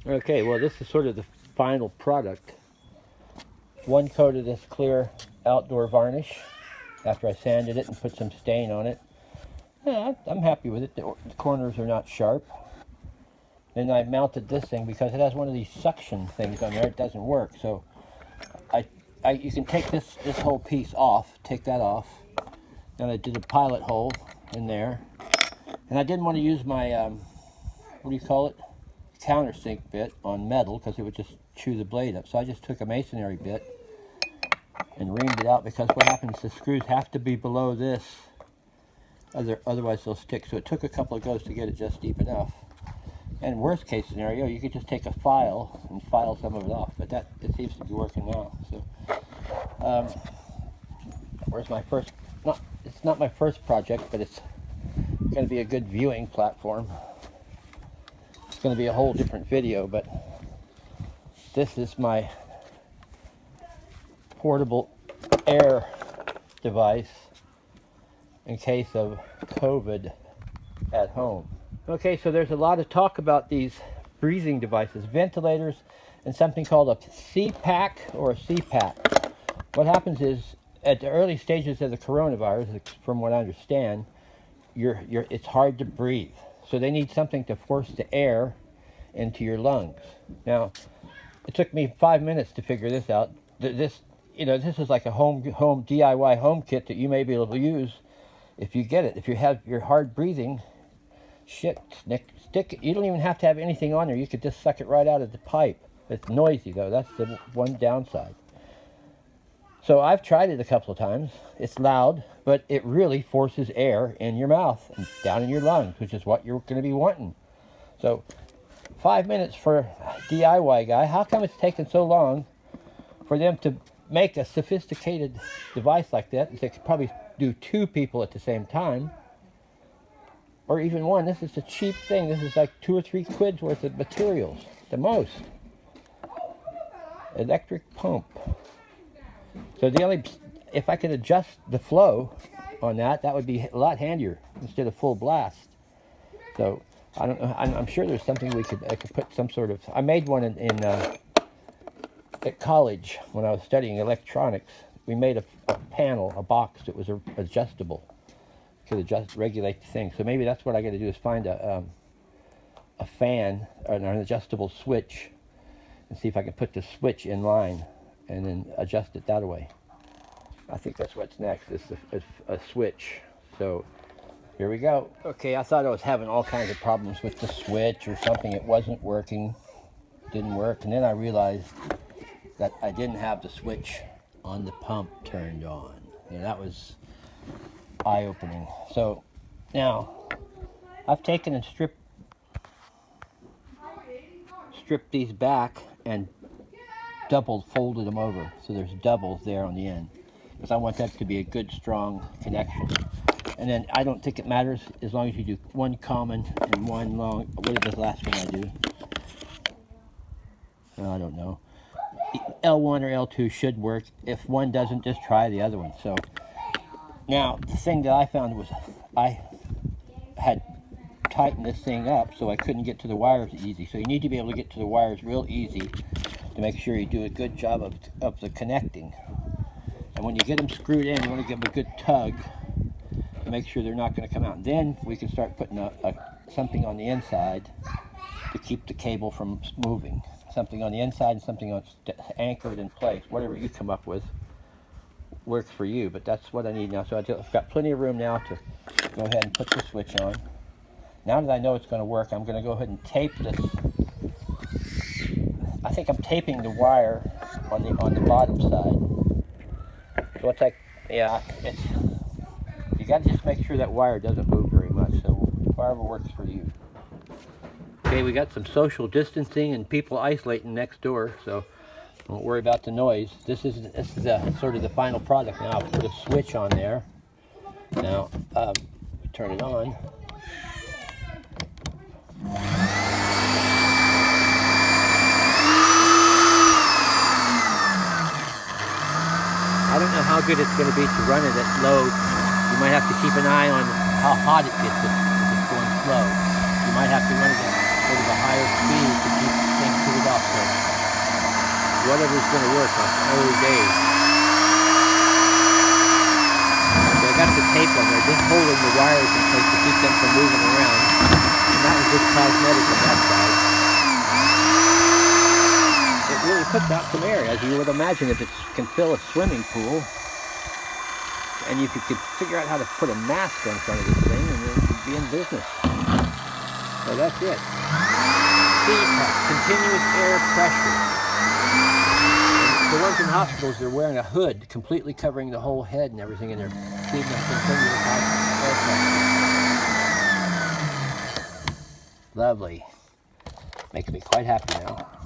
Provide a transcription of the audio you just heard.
Okay, well, this is sort of the final product. One coat of this clear outdoor varnish after I sanded it and put some stain on it. Yeah, I'm happy with it. The corners are not sharp. Then I mounted this thing because it has one of these suction things on there. It doesn't work. So you can take this whole piece off, take that off. Then I did a pilot hole in there. And I didn't want to use my, what do you call it? Countersink bit on metal because it would just chew the blade up. So I just took a masonry bit and reamed it out because what happens, the screws have to be below this. Otherwise they'll stick. So it took a couple of goes to get it just deep enough. And worst case scenario, you could just take a file and file some of it off. But it seems to be working now. So, where's my first? It's not my first project, but it's going to be a good viewing platform. It's going to be a whole different video, but this is my portable air device in case of COVID at home. Okay, so there's a lot of talk about these breathing devices, ventilators, and something called a CPAP or a CPAP. What happens is, at the early stages of the coronavirus, from what I understand, it's hard to breathe. So they need something to force the air into your lungs. Now, it took me 5 minutes to figure this out. This is like a home DIY home kit that you may be able to use if you get it. If you have your hard breathing, stick it. You don't even have to have anything on there. You could just suck it right out of the pipe. It's noisy though. That's the one downside. So I've tried it a couple of times. It's loud, but it really forces air in your mouth and down in your lungs, which is what you're going to be wanting. So 5 minutes for a DIY guy. How come it's taken so long for them to make a sophisticated device like that? They could probably do 2 people at the same time. Or even 1. This is a cheap thing. This is like 2 or 3 quids worth of materials, the most. Electric pump. So if I could adjust the flow on that would be a lot handier instead of full blast. So I don't know. I'm sure there's something I could put some sort of. I made one at college when I was studying electronics. We made a panel, a box that was adjustable. Could regulate the thing. So maybe that's what I got to do is find a fan or an adjustable switch and see if I can put the switch in line and then adjust it that way. I think that's what's next, is a switch. So here we go. Okay, I thought I was having all kinds of problems with the switch or something. It wasn't working, didn't work, and then I realized that I didn't have the switch on the pump turned on. That was eye-opening. So now I've taken and stripped these back and folded them over, so there's doubles there on the end, because I want that to be a good strong connection. And then I don't think it matters as long as you do 1 common and 1 long. What is this last one I do? I don't know. L1 or L2 should work. If one doesn't, just try the other one. So now the thing that I found was I had tightened this thing up so I couldn't get to the wires easy. So you need to be able to get to the wires real easy to make sure you do a good job of the connecting. And when you get them screwed in, you want to give them a good tug to make sure they're not going to come out. And then we can start putting something on the inside to keep the cable from moving. Something on the inside and something anchored in place. Whatever you come up with works for you, but that's what I need now. So I've got plenty of room now to go ahead and put the switch on. Now that I know it's going to work, I'm going to go ahead and tape this. I think I'm taping the wire on the bottom side. So it's like, you got to just make sure that wire doesn't move very much. So whatever works for you. Okay, we got some social distancing and people isolating next door, so don't worry about the noise. This is sort of the final product. Now I'll put a switch on there. Now turn it on. I don't know how good it's going to be to run it at low. You might have to keep an eye on how hot it gets if it's going slow. You might have to run it at sort of a higher speed to keep things whatever's going to work on early days. So I got the tape on there, just holding the wires in place to keep them from moving around. And that was just cosmetic on that side. It really puts out some air, as you would imagine if it can fill a swimming pool. And if you could figure out how to put a mask on front of this thing, and then you'd be in business. So that's it. CPAP, continuous air pressure. And the ones in hospitals, they're wearing a hood completely covering the whole head and everything, and they're keeping a continuous air pressure. Lovely. Making me quite happy now.